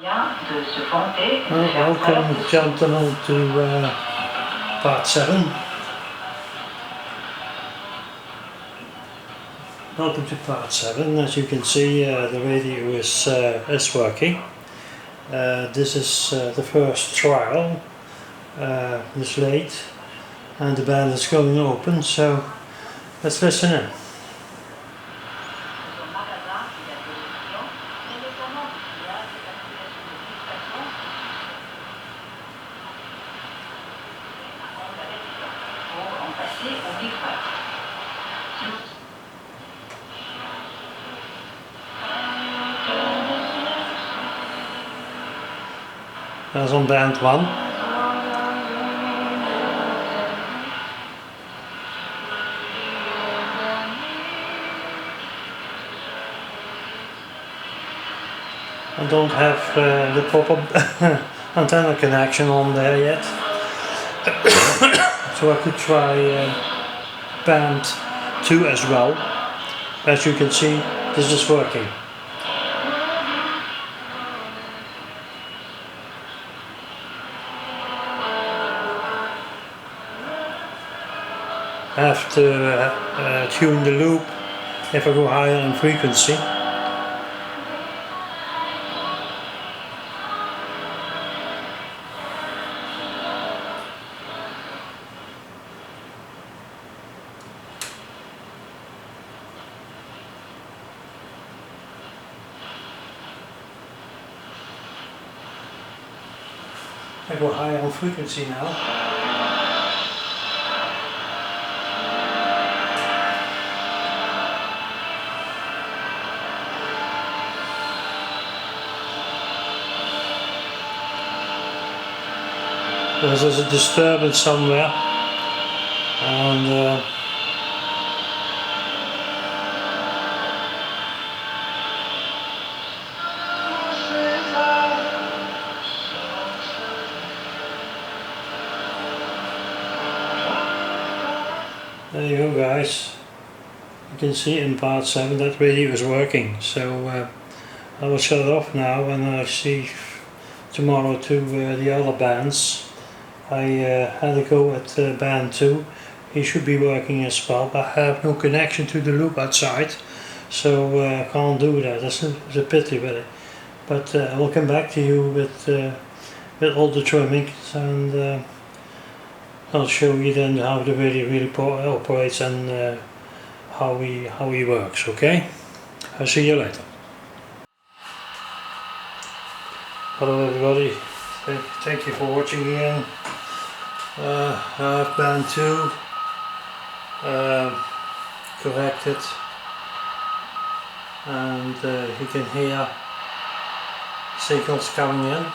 Welcome, gentlemen, to part 7. Welcome to part 7. As you can see, the radio is working. This is the first trial this late, and the band is going open, so let's listen in. That's on band 1. I don't have the proper antenna connection on there yet, so I could try band 2 as well. As you can see, this is working. I have to tune the loop if I go higher in frequency. I go higher on frequency now. There's a disturbance somewhere, and there you go, guys. You can see in part 7 that radio is working, so I will shut it off now, and I see tomorrow to the other bands. I had a go at band 2. He should be working as well, but I have no connection to the loop outside, so I can't do that. That's a pity, really. But I will come back to you with all the trimmings, and I'll show you then how the radio really operates and how he works. Okay? I'll see you later. Hello everybody. Thank you for watching again. I have band 2 corrected, and you can hear signals coming in.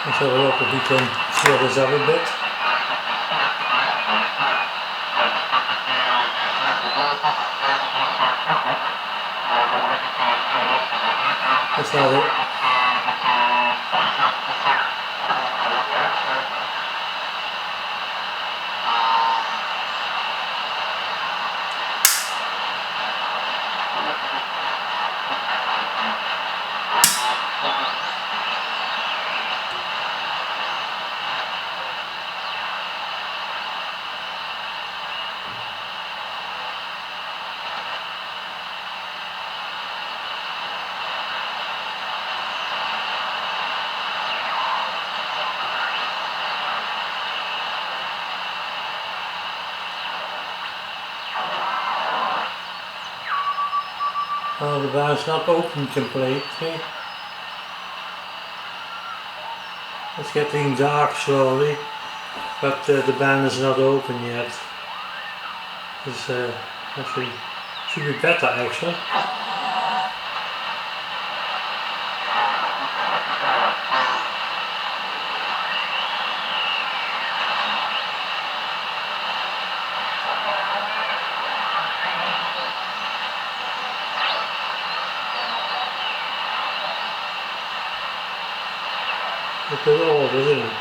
Let's have a look if we can clear this up a bit. That's not it. Oh, the bar's not open completely. It's getting dark slowly, but the band is not open yet. It's actually should be better actually. Look at all of it, isn't it?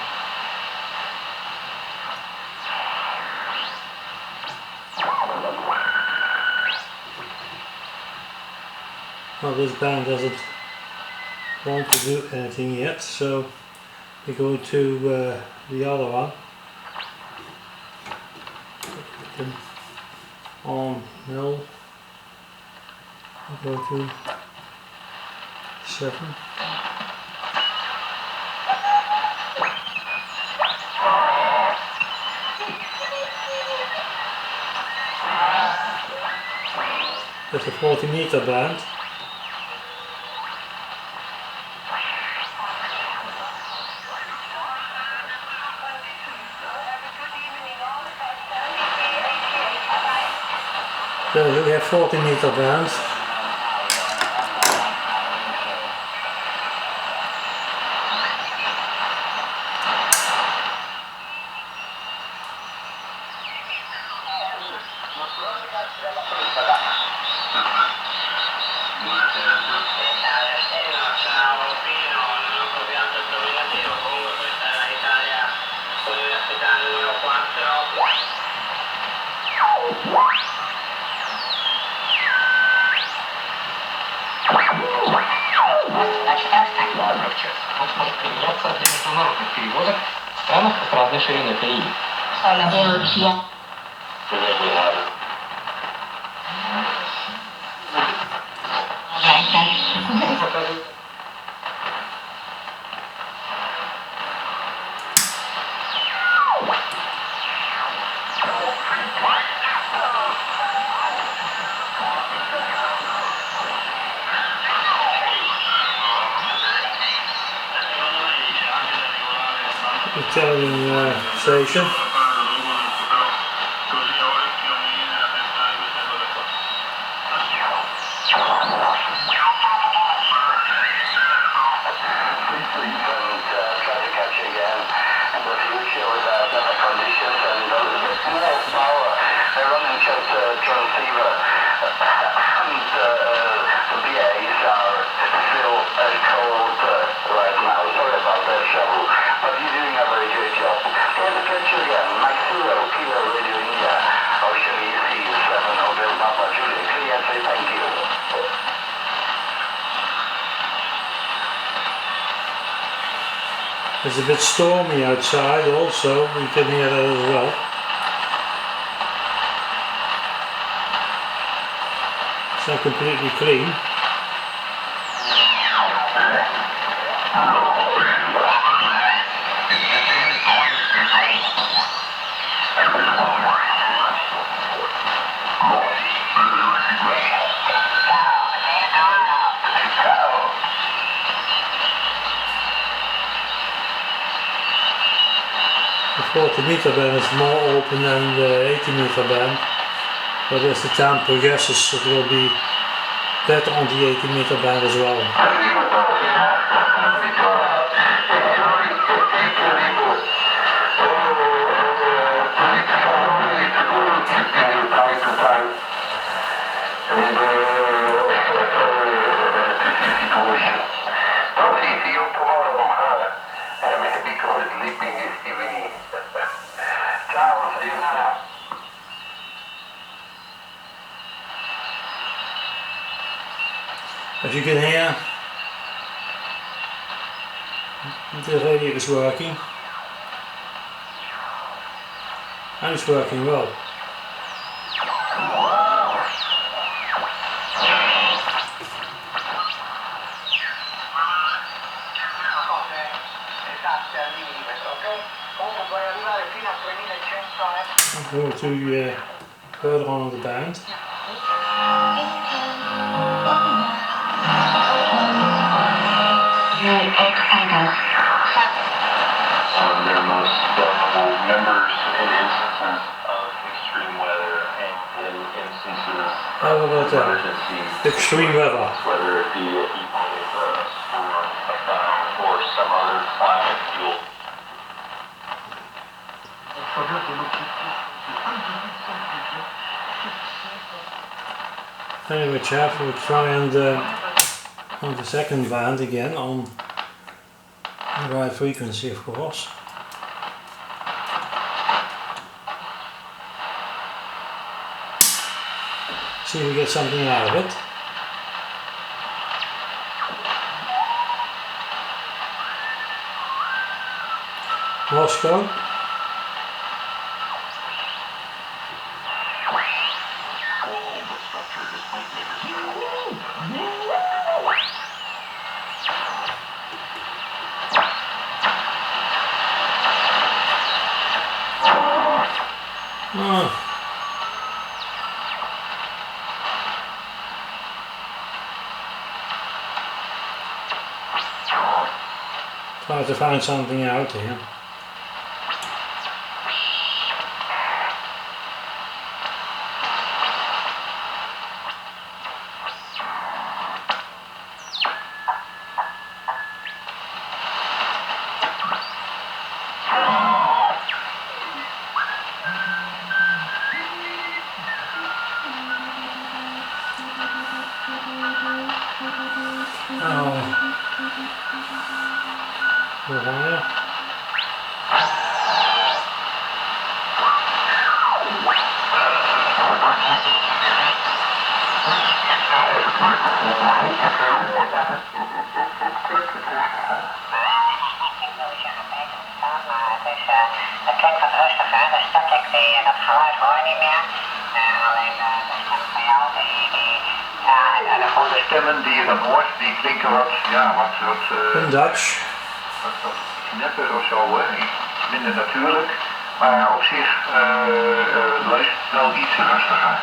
Well, this band doesn't want to do anything yet, so we go to the other one. Put them on null. We go to 7. That's a 40-meter band. So we have 40-meter bands. Применяться для международных перевозок в странах с разной шириной колеи. Italian station. It's a bit stormy outside also, we can hear that as well. It's not completely clean. The 40-meter band is more open than the 80-meter band, but as the time progresses it will be better on the 80-meter band as well. As you can hear, the radio is working, and it's working well. I'm going to further on the band. Their most vulnerable members in instances of extreme weather and in instances of emergency. Extreme weather. Whether it be a heat wave, a storm, a fire, or some other climate fuel. Anyway, chaps, we'll try and on the second band again on The right frequency, of course. See if we get something out of it. Moscow. Oh. Try to find something out here. Het klinkt wat rustiger, dus dat dat geluid hoor je niet meer. Alleen de stem van jou, en de de stemmen die je dan hoort, die klinken wat, ja, wat Dutch. Wat knapper of zo, hè. Iets minder natuurlijk, maar op zich luistert het wel iets rustiger.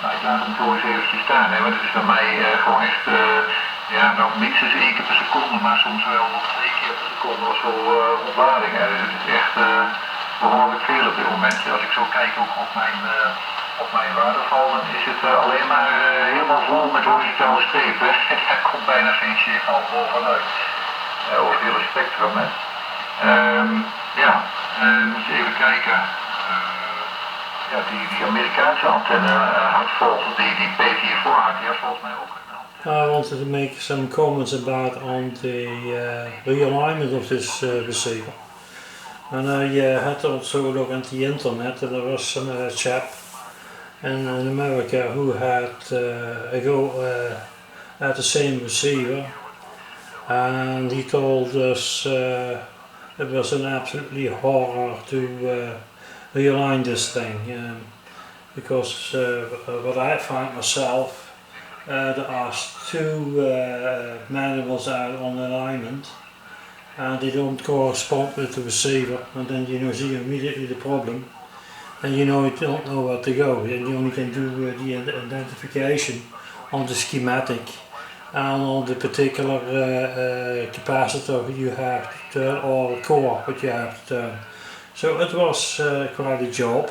Nou, ik laat hem voor eens even staan, hè, want het is bij mij gewoon echt, ja, nog minstens 1 keer per seconde, maar soms wel nog 2 keer per seconde of zo ontlading. Hè. Dus het is echt behoorlijk veel op dit moment. Als ik zo kijk ook op mijn waterval, dan is het alleen maar helemaal vol met horizontale strepen. Daar komt bijna geen signaal bovenuit. Over het hele spectrum. Hè. Ja, moet je even kijken. Ja, die Amerikaanse antenne had volgens die Peter hiervoor had, die had volgens mij ook. I wanted to make some comments about on the realignment of this receiver. And I had to also look at the internet, and there was some chap in America who had had the same receiver, and he told us it was an absolutely horror to realign this thing, because what I find myself, there are 2 manuals out on alignment, and they don't correspond with the receiver, and then you see immediately the problem, and you don't know where to go, and you only can do the identification on the schematic and on the particular capacitor you have to turn, or core what you have to turn. So it was quite a job,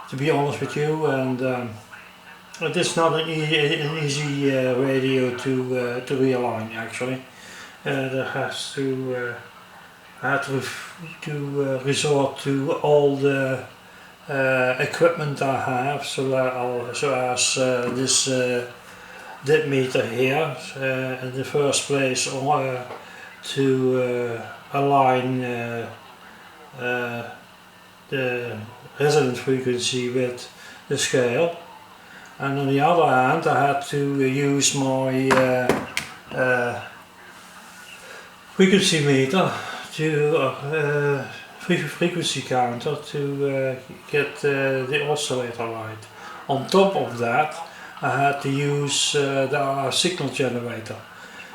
to be honest with you, and it is not an easy radio to realign actually. There has to resort to all the equipment I have, so as this dip meter here in the first place, to align the resonant frequency with the scale, and on the other hand I had to use my frequency meter to frequency counter to get the oscillator right. On top of that I had to use the signal generator,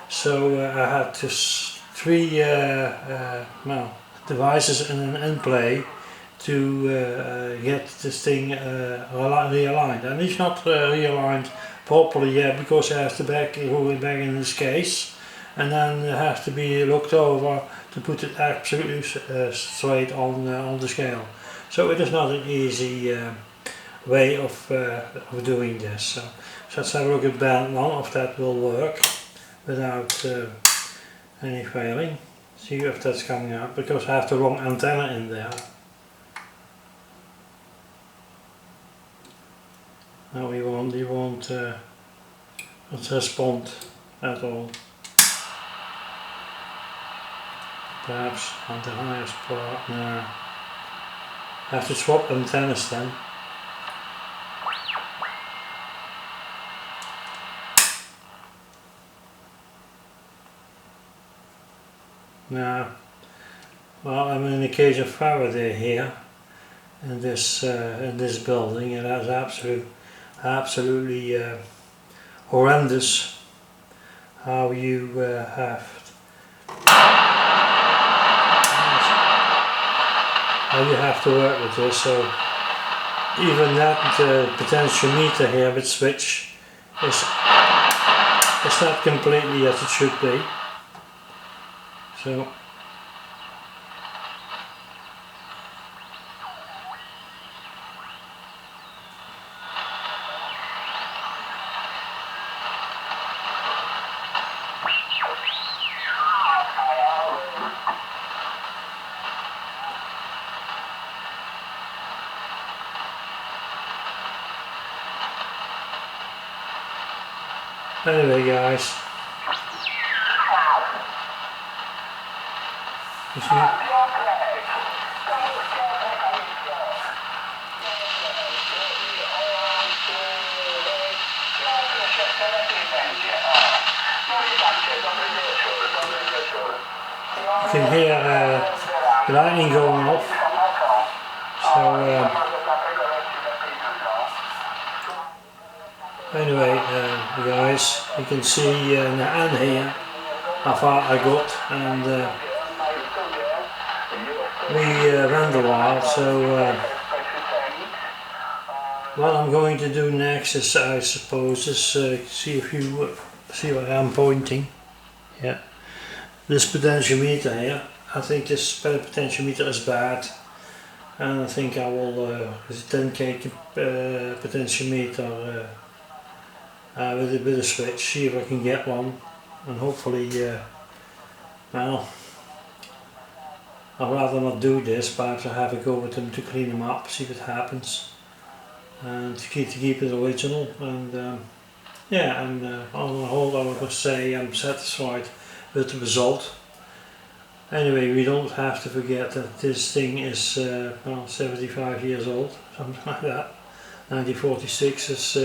so I had 3 devices in play to get this thing realigned, and it's not realigned properly yet because it has to go back in this case, and then it has to be looked over to put it absolutely straight on the scale. So it is not an easy way of doing this. So let's have a look at band 1 if that will work without any failing. See if that's coming out, because I have the wrong antenna in there. Now he won't respond at all. perhaps on the highest part. Now I have to swap antennas then. Now, well, I'm in the cage of Faraday here in this building, and that's absolutely horrendous how you have to work with this. So even that potentiometer here with switch is not completely as it should be. So anyway, guys, you see, you can hear the lightning going off. So anyway, guys, you can see in the end here how far I got, and we ran a while. So what I'm going to do next is, I suppose, is see if you see what I'm pointing. Yeah, this potentiometer here. I think this potentiometer is bad, and I think I will this 10k potentiometer with a bit of switch, see if I can get one, and hopefully, well, I'd rather not do this, but I have a go with them to clean them up, see what happens, and to keep it original. And yeah, and on the whole, I would say I'm satisfied with the result. Anyway, we don't have to forget that this thing is well, 75 years old, something like that. 1946 is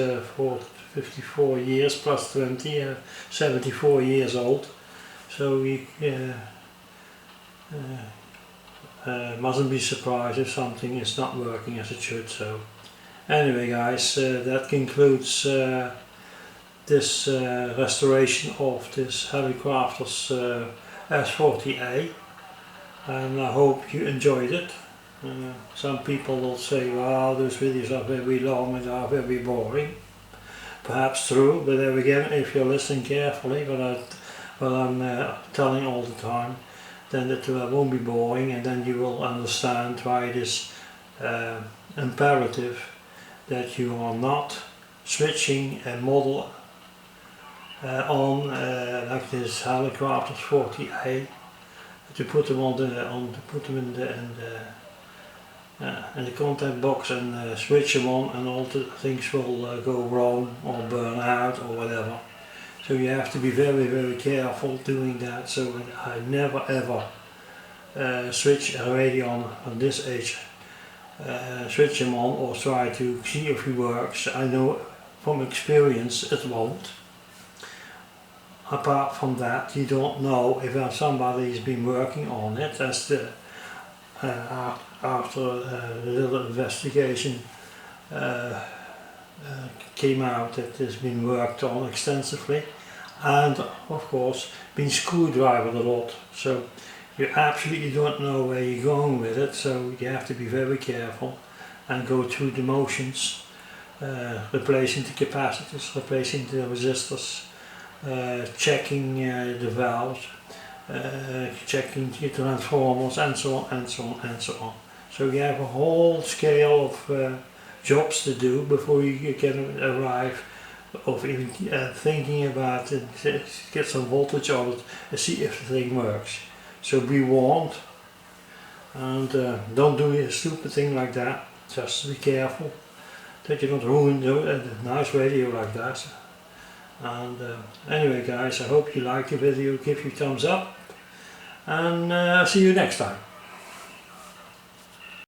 54 years plus 20, 74 years old. So we mustn't be surprised if something is not working as it should. So anyway, guys, that concludes this restoration of this Hallicrafters S40A, and I hope you enjoyed it. Some people will say, well, those videos are very long and are very boring. Perhaps true, but there again, if you're listening carefully, what I'm telling all the time, then it won't be boring, and then you will understand why it is imperative that you are not switching a model on like this Hallicrafters 40A, to put them in the contact box and switch them on, and all the things will go wrong or burn out or whatever. So you have to be very careful doing that. So I never ever switch a radio on this age, switch them on or try to see if it works. I know from experience it won't. Apart from that, you don't know if somebody's been working on it. That's the after a little investigation came out that it's been worked on extensively, and of course been screwdrivered a lot. So you absolutely don't know where you're going with it. So you have to be very careful and go through the motions, replacing the capacitors, replacing the resistors, checking the valves, checking the transformers, and so on and so on and so on. So you have a whole scale of jobs to do before you can arrive of even thinking about it, get some voltage on it and see if the thing works. So be warned, and don't do a stupid thing like that. Just be careful that you don't ruin a nice radio like that. And anyway, guys, I hope you like the video. Give you a thumbs up, and see you next time.